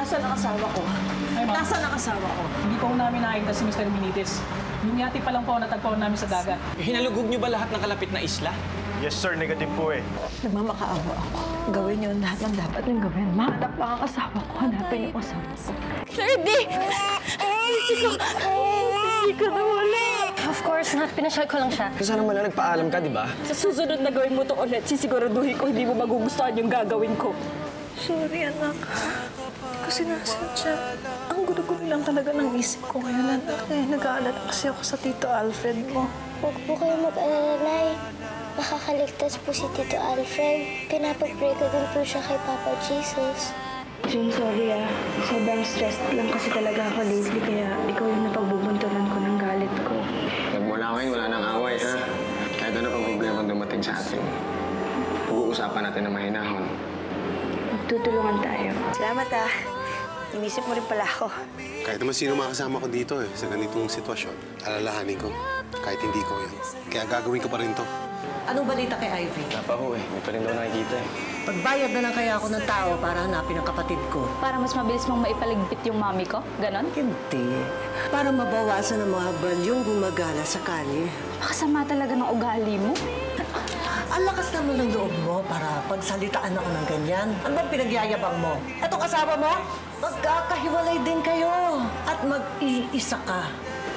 Nasaan ang asawa ko? Ay, ma'am. Nasaan ang asawa ko? Hindi po namin nakita si Mr. Benitez. Yung yati pa lang po natagpuan namin sa dagat. Hinalugog niyo ba lahat ng kalapit na isla? Yes, sir. Negative po eh. Nagmamakaawa ako. Gawin niyo lahat ng dapat niyong gawin. Mahanap lang ang asawa ko. Hanapin yung asawa ko. Sir, di! Hindi ko nawala. Of course not. Pinasyal ko lang siya. Kasi sana man lang nagpaalam ka, di ba? Sa susunod na gawin mo to ulit, sisiguraduhin ko hindi mo magugustuhan yung gagawin ko. Sorry, anak. Kasi nasadya. Ang gulo-gulo lang talaga ng isip ko ngayon, anak. Nag-aalala kasi ako sa Tito Alfred mo. Huwag po kayo mag-alala, Nay. Makakaligtas po si Tito Alfred. Pinapag-pray ko din po siya kay Papa Jesus. Jun, sorry ah. Sobrang stressed lang kasi talaga ako lately, kaya ikaw yung napagbubuntulan ko ng galit ko. Nagmula ngayon, wala nang away, ha? Kahit ano pang problema dumating sa atin, pag-uusapan natin na mahinahon. Magtutulungan tayo. Salamat, ah. Inisip mo rin pala ako. Kahit naman sino makasama ko dito sa ganitong sitwasyon, alalahanin ko. Kahit hindi ko yan. Kaya gagawin ko pa rin to. Anong balita kay Ivy? Wala pa ho eh. May pa rin daw nakikita eh. Pagbayad na lang kaya ako ng tao para hanapin ang kapatid ko. Para mas mabilis mong maipaligpit yung mami ko? Ganon? Hindi. Para mabawasan ang mga balyong gumagala sa kalye. Makasama talaga ng ugali mo. Ang lakas naman ng loob mo para pagsalitaan ako ng ganyan. Ano bang pinagyayabang mo? Etong kasama mo, magkakahiwalay din kayo. At mag-iisa ka.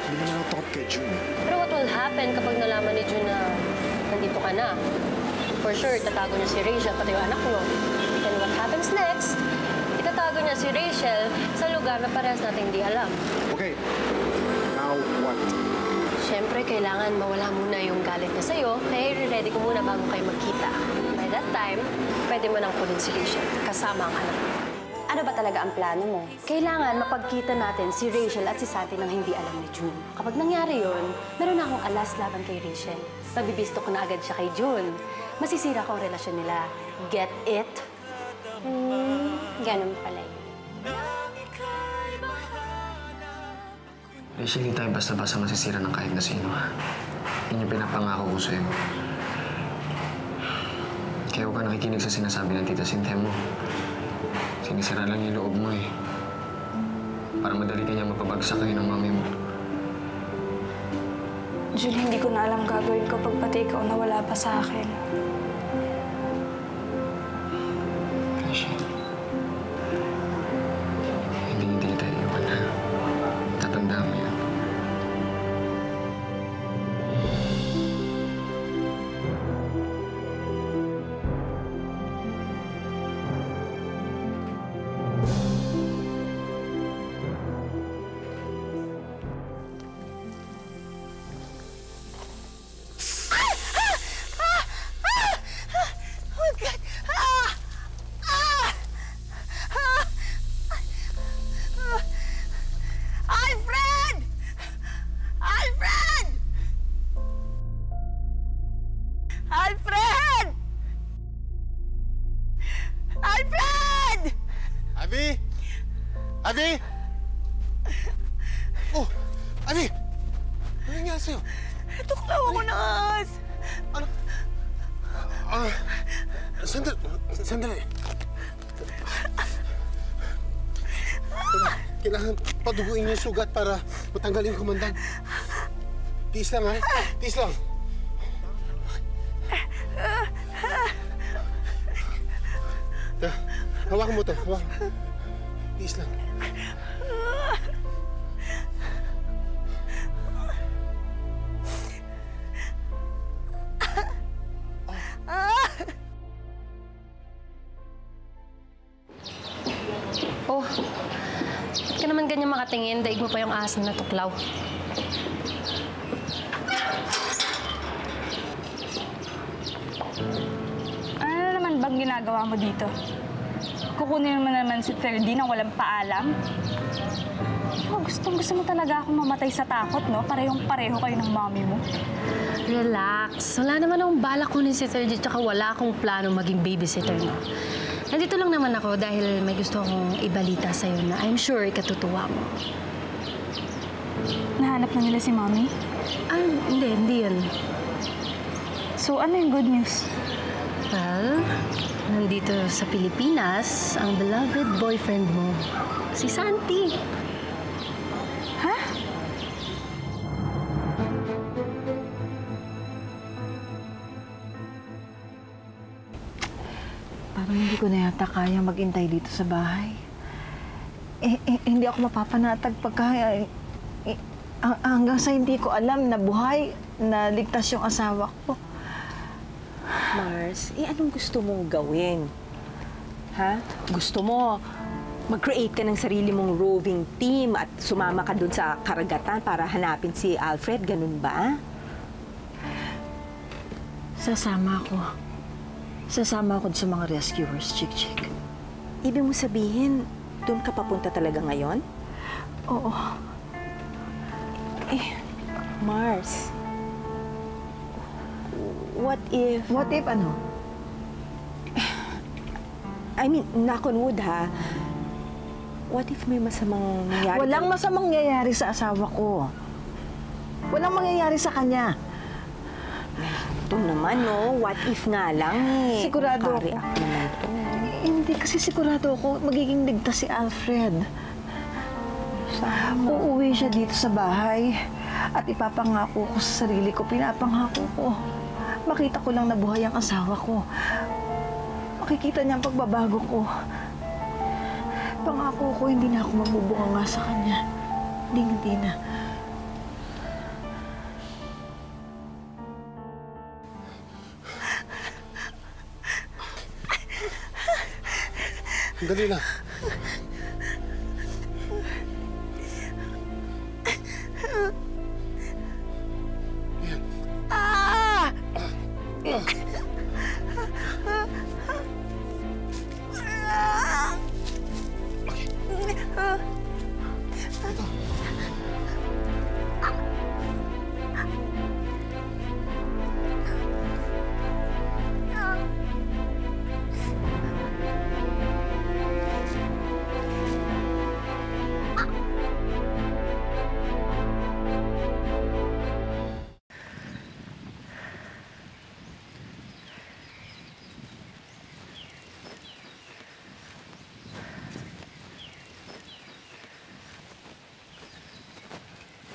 Hindi mo nakatakot kay June. Pero what will happen kapag nalaman ni Jun na nandito ka na? For sure, tatago niya si Rachel, pati yung anak mo. And what happens next? Itatago niya si Rachel sa lugar na parehas natin hindi alam. Okay. Now what? Siyempre, kailangan mawala muna yung galit niya sa'yo, kaya i-ready ko muna bago kayo magkita. By that time, pwede mo nang kunin si Rachel, kasama ang anak mo. Ano ba talaga ang plano mo? Kailangan mapagkita natin si Rachel at si Santi nang hindi alam ni June. Kapag nangyari yun, meron na akong alas laban kay Rachel. Mabibisto ko na agad siya kay June. Masisira ko ang relasyon nila. Get it? Ganun pala yun. Rachel, hindi tayo basta-basta masisira ng kahit na sino, ha? Yun yung pinapangako ko sa'yo. Kaya huwag ka nakikinig sa sinasabi ng Tita Cynthia mo. Sinisira lang yung loob mo, eh. Para madali ka niya mapabagsak kayo ng mami mo. Jun, hindi ko na alam gagawin ko pag pati ikaw nawala pa sa akin. Rachel, hindi kita iwan, ha? Tatandaan mo yan. Abby! Abby! Oh! Abby! Ano nangyari sa'yo? Tuklaw ako ng ahas. Ano? Sandali. Sandali. Kailangan paduguin yung sugat para matanggalin yung kumandang. Tiis lang, ha? Tiis lang. Hawakan mo to. Hawakan. Tiis lang. Oh, ba't ka naman ganyan makatingin? Daig mo pa yung ahas na natuklaw. Ano naman bang ginagawa mo dito? Kukunin mo naman si Ferdinand nang walang paalam? Oh, gusto mo talaga akong mamatay sa takot, no? Parehong-pareho kayo ng mami mo. Relax. Wala naman akong balak kunin si Sergi, tsaka wala akong plano maging babysitter mo. Nandito lang naman ako dahil may gusto akong ibalita sa'yo na I'm sure ikatutuwa mo. Nahanap na nila si mami? Hindi yun. So, ano yung good news? Well, Nandito sa Pilipinas, ang beloved boyfriend mo, si Santi. Ha? Parang hindi ko na yata kaya maghintay dito sa bahay. Hindi ako mapapanatag pagka... hanggang sa hindi ko alam na buhay, na ligtas yung asawa ko. Mars, anong gusto mong gawin? Ha? Gusto mo mag-create ka ng sarili mong roving team at sumama ka dun sa karagatan para hanapin si Alfred? Ganun ba? Sasama ako. Sasama ako sa mga rescuers, Chik-Chik. Ibig mo sabihin, doon ka papunta talaga ngayon? Oo. Mars, what if... What if ano? I mean, knock on wood ha. What if may masamang nangyari? Walang masamang nangyayari sa asawa ko. Walang mangyayari sa kanya. Ito naman, no? What if nga lang eh. Sigurado ako. Naka-react naman to. Hindi kasi sigurado ako magiging ligtas si Alfred. Uuwi siya dito sa bahay at ipapangako ko sa sarili ko, pinapangako ko. Makita ko lang na buhay ang asawa ko. Makikita niya ang pagbabago ko. Pangako ko, hindi na ako magbubunga nga sa kanya. Hindi na. Dali na.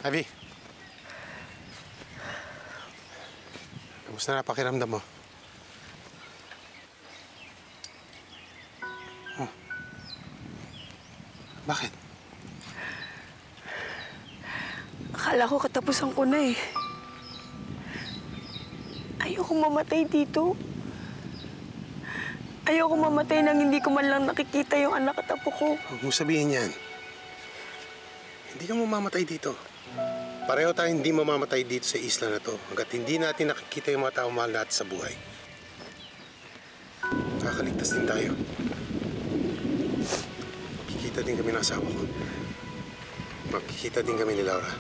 Abby. Kamusta na pakiramdam mo? Oh. Bakit? Akala ko katapusan ko na eh. Ayoko mamatay dito. Ayoko mamatay nang hindi ko man lang nakikita yung anak at apo ko. Huwag mo sabihin yan. Hindi ka mamamatay dito. Pareho tayo hindi mamamatay dito sa isla na to hanggat hindi natin nakikita yung mga tao mahal natin sa buhay. Kakaligtas din tayo. Makikita din kami ng asawa ko. Makikita din kami ni Laura.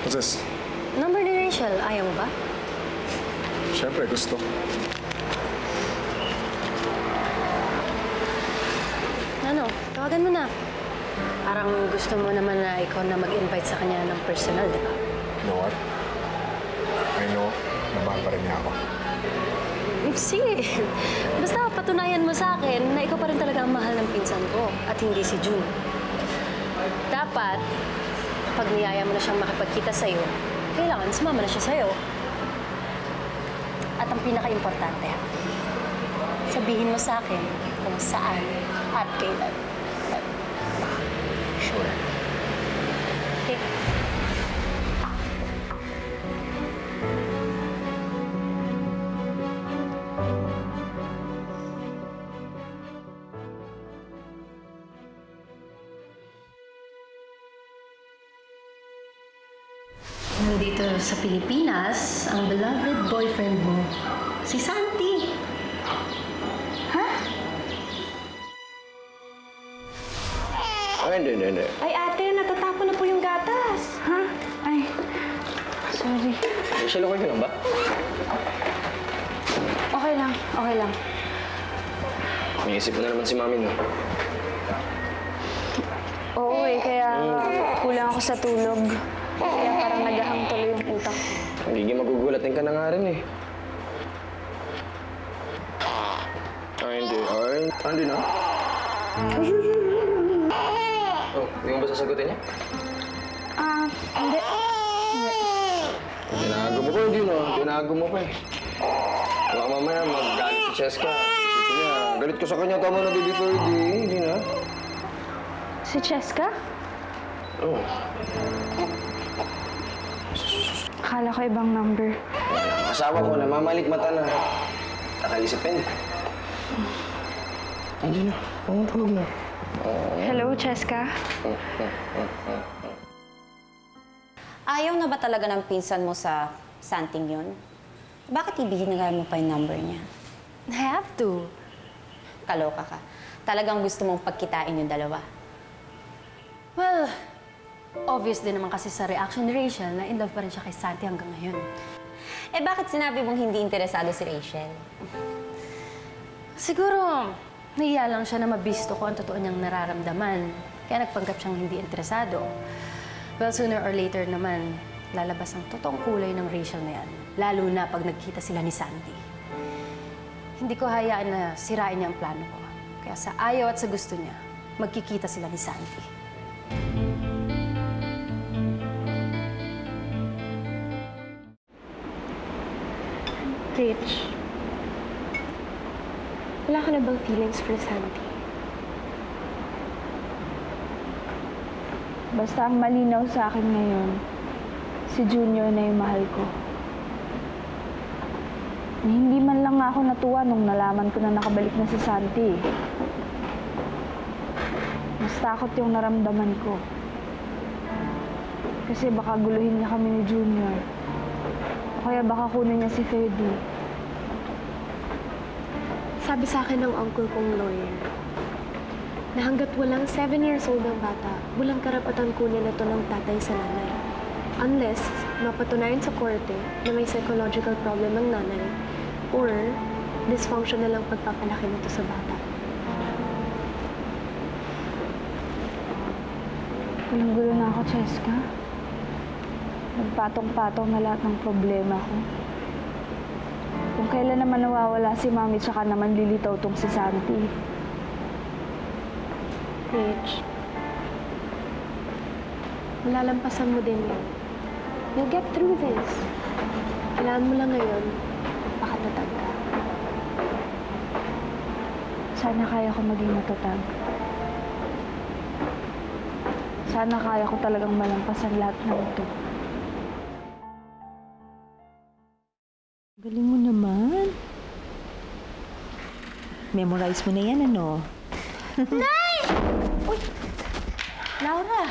What's this? Number ni Rachel, ayaw mo ba? Siyempre, gusto. Ano, tawagan mo na. Parang gusto mo naman na ikaw na mag-invite sa kanya ng personal, di ba? You know what? I know na mahal pa rin niya ako. Sige. Basta patunayan mo sa akin na ikaw pa rin talaga ang mahal ng pinsan ko at hindi si June. Dapat, pag niyaya mo na siyang makipagkita sa'yo, kailangan sumama na siya sa'yo. At ang pinaka-importante, sabihin mo sa akin kung saan at kailan. Sure. Okay. Nandito sa Pilipinas, ang beloved boyfriend mo, si Santi. Ha? Ay, hindi. Ay, ate, natatapon na po yung gatas. Ha? Ay, sorry. Rachel, okay ka lang ba? Okay lang, okay lang. May isip na naman si Mami, no? Oo kaya kulang ako sa tulog. Kaya parang naghahang tuloy yung utak. Magiging magugulatin ka na nga rin, eh. Ay, hindi na. Oh, hindi mo ba sasagutin niya? Hindi. Tinago mo pa, hindi no? Tinago mo pa, eh. Baka mamaya mag-galit si Cheska. Isipin niya, galit ko sa kanya, tama na baby Ferdy. Hindi na. Si Cheska? Oo. Akala ko ibang number. Asawa ko, namamalik mata na. Nakaisip pa yun. Hindi na. Huwag na. Hello, Cheska? Ayaw na ba talaga ng pinsan mo sa Santing yun? Bakit ibigay mo pa yung number niya? I have to. Kaloka ka. Talagang gusto mong pagkitain yung dalawa. Well, obvious din naman kasi sa reaction ni Rachel na in love pa rin siya kay Santi hanggang ngayon. Eh bakit sinabi mong hindi interesado si Rachel? Siguro, nahiya lang siya na mabisto ko ang totoo niyang nararamdaman. Kaya nagpanggap siyang hindi interesado. Well, sooner or later naman, lalabas ang totoong kulay ng Rachel na yan. Lalo na pag nagkita sila ni Santi. Hindi ko hayaan na sirain niya ang plano ko. Kaya sa ayaw at sa gusto niya, magkikita sila ni Santi. Rich, wala ka na bang feelings for Santi? Basta ang malinaw sa akin ngayon, si Junior na yung mahal ko. Hindi man lang ako natuwa nung nalaman ko na nakabalik na si Santi. Mas takot yung naramdaman ko. Kasi baka guluhin niya kami ni Junior. O kaya baka kunin niya si Ferdy. Sabi sa akin ng uncle kong lawyer, na hanggat walang 7 years old ang bata, walang karapatan kunin ito ng tatay sa nanay. Unless mapatunayan sa korte na may psychological problem ang nanay or dysfunctional lang pagpapalaki nito sa bata. Gulo-gulo na ako, Cheska. Nagpatong-patong na lahat ng problema ko. Kung kailan naman nawawala si Mami, tsaka naman lilitaw tong si Santi. Rich, malalampasan mo din yun. You'll get through this. Kailangan mo lang ngayon, makatatag ka. Sana kaya ko maging matatag. Sana kaya ko talagang malampasan lahat ng ito. Galing mo naman. Memorize mo na yan, ano? Nay! Uy! Laura!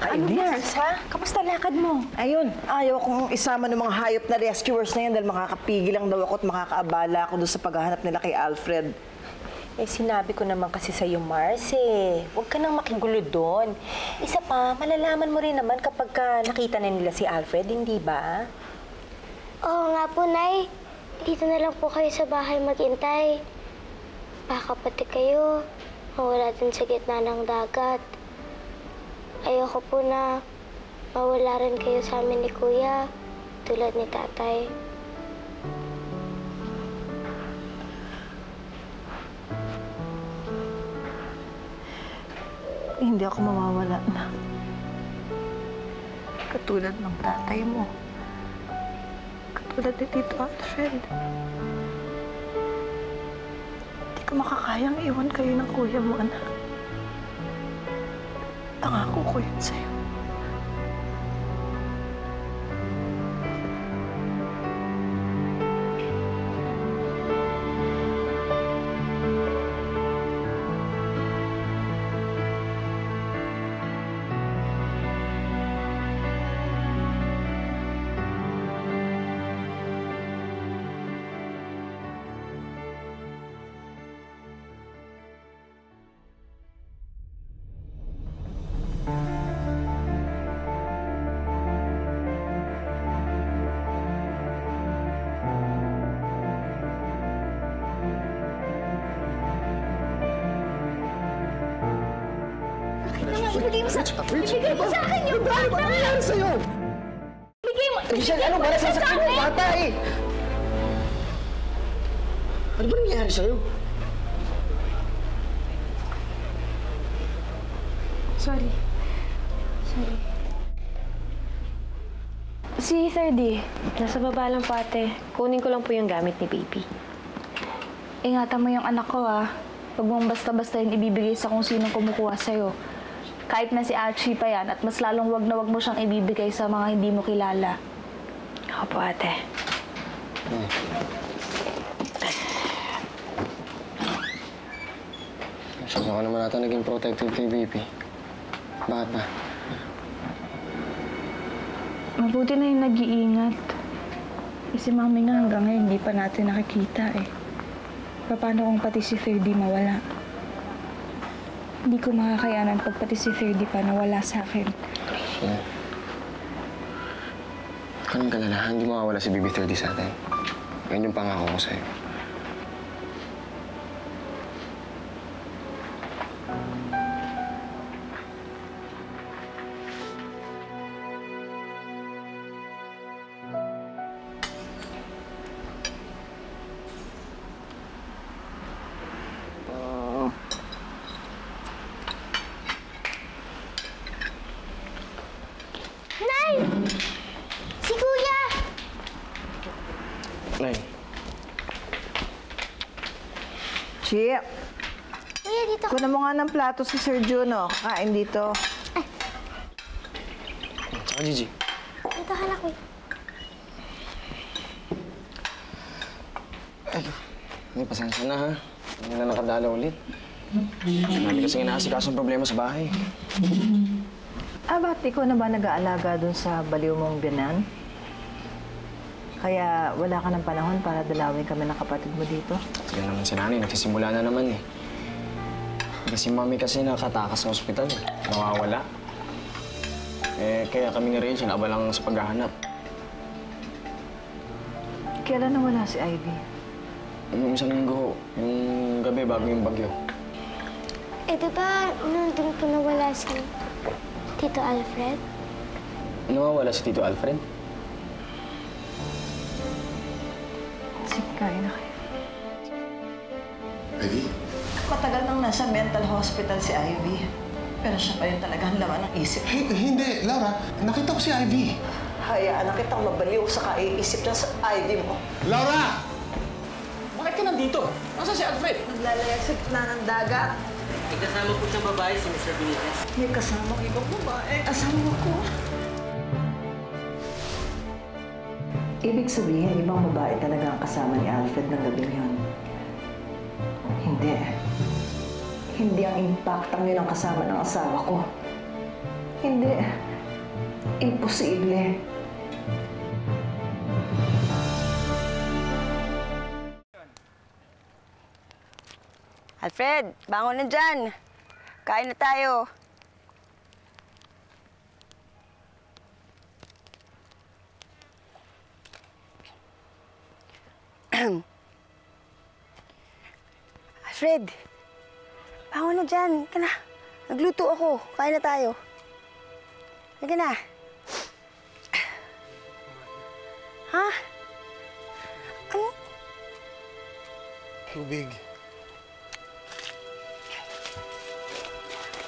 Ano, nurse, ha? Kamusta lakad mo? Ayun, ayaw kong isama ng mga hayop na rescuers na yan dahil makakapigil lang daw ako at makakaabala ako doon sa paghahanap nila kay Alfred. Eh, sinabi ko naman kasi sa'yo, Mars, huwag ka nang makigulo doon. Isa pa, malalaman mo rin naman kapag nakita na nila si Alfred, hindi ba? Oo nga po, Nay. Dito na lang po kayo sa bahay maghintay. Baka pati kayo mawala din sa gitna ng dagat. Ayoko po na mawala rin kayo sa amin ni Kuya, tulad ni Tatay. Hindi ako mawawala na. Katulad ng tatay mo. Katulad ni Tito Alfred. Hindi ko makakayang iwan kayo ng kuya mo, anak. Pangako ko yun sa'yo. Ibigay mo sa akin yung bata! Ano nangyari sa'yo? Ibigay mo! Rachel, ano ba? Nasasaktan mo yung bata eh! Ano ba nangyari sa'yo? Sorry. Si 3D. Nasa baba lang po, ate. Kunin ko lang po yung gamit ni baby. Ingatan mo yung anak ko, ah. Huwag mong basta-basta yung ibibigay sa kung sinong kumukuha sa'yo. Kahit na si Archie pa yan, at mas lalong wag na wag mo siyang ibibigay sa mga hindi mo kilala. Opo, ate. Masyado ka naman ata naging protective kay BP. Bakit ba? Mabuti na yung nag-iingat. Si Mami nga hanggang ngayon hindi pa natin nakikita eh. Paano kung pati si 3D mawala? Hindi ko makakayanan pag pati si 3D pa nawala sa akin. Yeah. Anong kalala? Hindi mawawala si BB30 sa atin. Yan yung pangako ko sa'yo. Nay! Si Kuya! Nay. Chi, Kuya, dito ka. kunan mo nga ng plato si Sir Juno. Kain dito. Tsaka Gigi. Dito ka na, Kuya. Ay, may pasensya na ha. Hindi na nakadala ulit. Marami kasing inaasikaso ang problema sa bahay. Ba't ikaw na ba nag-aalaga dun sa baliw mong biyanan? Kaya wala ka ng panahon para dalawin kami ng kapatid mo dito? Sige naman si nanay, nagsisimula na naman eh. Kasi mami kasi nakatakas sa ospital eh. Nawawala. Kaya kami ni Rachel abalang sa paghahanap. Kailan nawala si Ivy? Yung isang linggo, yung gabi bago yung bagyo. Di ba nandun po nawala si Tito Alfred? Nawawala si Tito Alfred? Sige, kain na kayo. Ivy? Matagal nang nasa mental hospital si Ivy. Pero siya pa rin talagang laman ng isip. Hindi, Laura. Nakita ko si Ivy. Hayaan na kitang mabaliw sa kaiisip niya sa Ivy mo. Laura! Bakit ka nandito? Nasaan si Alfred? Naglalayag sa gitna ng dagat. May kasama po siyang babae, si Mr. Benitez. May kasama ibang babae. Asawa ko. Ibig sabihin, ibang babae talaga ang kasama ni Alfred ng gabi yun. Hindi. Hindi ang impactang yun ang kasama ng asawa ko. Hindi. Imposible. Alfred, bangon na dyan. Kain na tayo. Alfred, bangon na dyan. Halika na. Nagluto ako. Kain na tayo. Halika na. Ha? Ano? Tubig.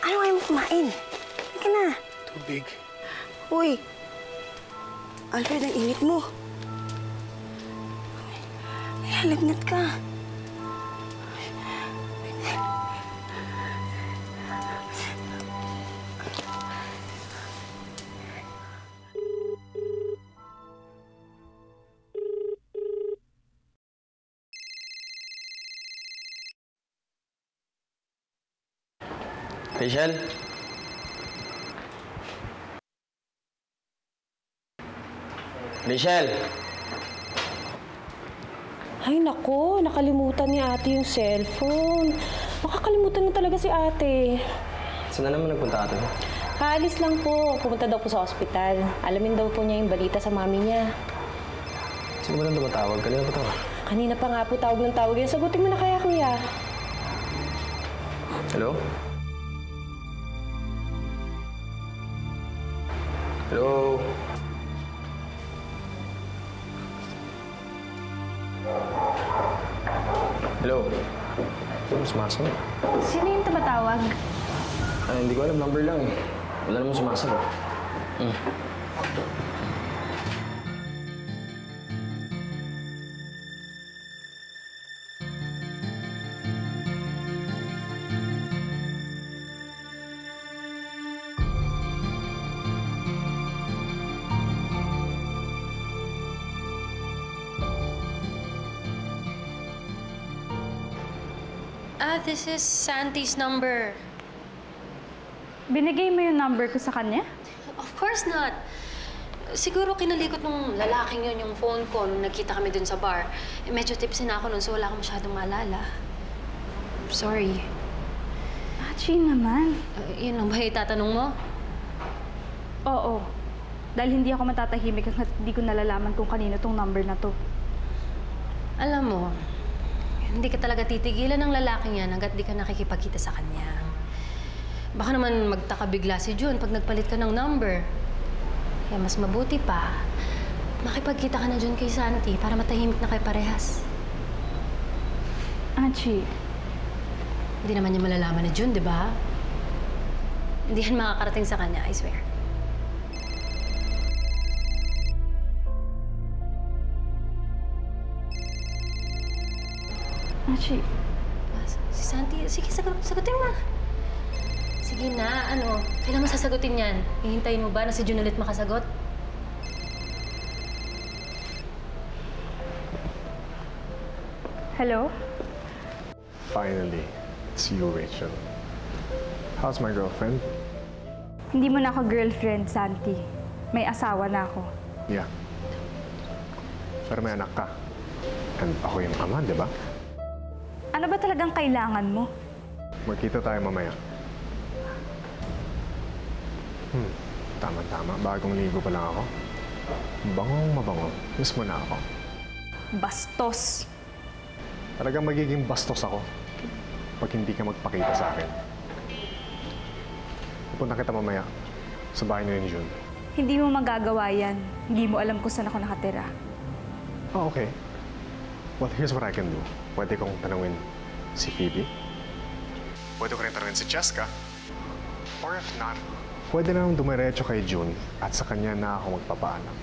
Ano kayo mo kumain? Halika na. Tubig. Uy. Alfred, ang init mo. Nilalagnat ka. Rachel? Rachel! Ay, nako. Nakalimutan ni ate yung cellphone. Makakalimutan na talaga si ate. Saan na naman nagpunta ate mo? Kaalis lang po. Pumunta daw po sa ospital. Alamin daw po niya yung balita sa mami niya. Sino ba nang tumatawag? Kanina pa tawag? Kanina pa nga po tawag ng tawag yun. Sagutin mo na kaya, kuya. Hello? Hello? Hello? Sumasagot. Sino yung tumatawag? Hindi ko alam. Number lang eh. Wala namang sumasagot. This is Santi's number. Binigay mo yung number ko sa kanya? Of course not. Siguro kinalikot nung lalaking yun yung phone ko nung nagkita kami dun sa bar. Medyo tipsy na ako nun, so wala akong masyadong maalala. Sorry. Achi naman. Yun lang ba itatanong mo? Oo. Dahil hindi ako matatahimik hanggat hindi ko nalalaman kung kanino tong number na to. Alam mo, hindi ka talaga titigilan ng lalaking yan hanggat di ka nakikipagkita sa kanya. Baka naman magtaka bigla si June pag nagpalit ka ng number. Kaya mas mabuti pa, makipagkita ka na June kay Santi para matahimik na kayo parehas. Achi. Hindi naman niya malalaman ni June, di ba? Hindi yan makakarating sa kanya, I swear. Achi. Si Santi, sige, sagutin mo. Sige na, ano, kailan mo sasagutin yan? Hihintayin mo ba na si June ulit makasagot? Hello? Finally, it's you, Rachel. How's my girlfriend? Hindi mo na ako girlfriend, Santi. May asawa na ako. Yeah. Pero may anak ka. And ako yung ama, di ba? Ano ba talagang kailangan mo? Magkita tayo mamaya. Tama-tama. Bagong ligo pa lang ako. Bangong mabango. Miss mo na ako. Bastos. Talagang magiging bastos ako pag hindi ka magpakita sa akin. Pupunta kita mamaya sa bahay ni June. Hindi mo magagawa yan. Hindi mo alam kung saan ako nakatira. Oh, okay. Well, here's what I can do. Pwede kong tanungin si Phoebe. Pwede ko rin tanungin si Jessica. Or if not, pwede na nang dumiretso kay June at sa kanya na ako magpapaalam.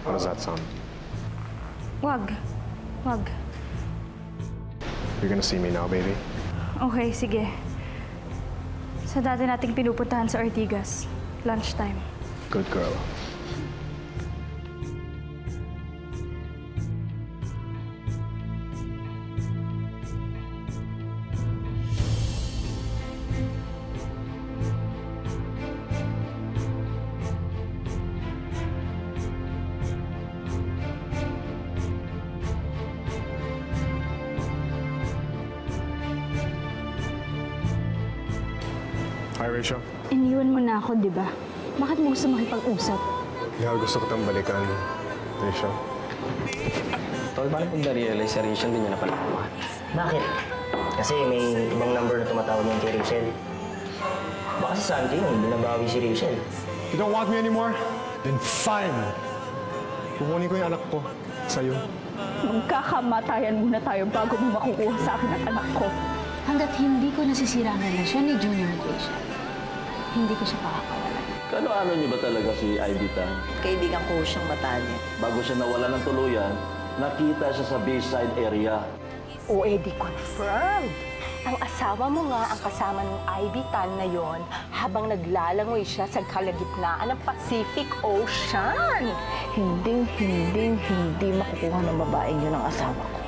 How does that sound? Wag. Wag. You're gonna see me now, baby? Okay, sige. Sa dati nating pinupuntahan sa Ortigas. Lunchtime. Good girl. Hi, Rachel. Iniwan mo na ako, di ba? Bakit mo gusto makipag-usap? Dahil gusto ko tang balikan, Rachel. Tol, paano kung na-realize si Rachel din niya na pala ako? Bakit? Kasi may ibang number na tumatawag niyan kay Rachel. Baka si Santi yung binabawi si Rachel. You don't want me anymore? Then fine! Kukunin ko yung anak ko sa'yo. Magkakamatayan muna tayo bago mo makukuha sa akin ang anak ko. Hanggat hindi ko nasisira ang relasyon ni Junior at Rachel, hindi ko siya pakakawalan. Kano-ano niyo ba talaga si Ivy Tan? Kaibigan ko siyang matanya. Bago siya nawala ng tuluyan, nakita siya sa Bayside area. O edi confirmed. Ang asawa mo nga ang kasama ng Ivy Tan na yon habang naglalangoy siya sa kalagitnaan ng Pacific Ocean. Hindi makukuha ng babaeng yun ang asawa ko.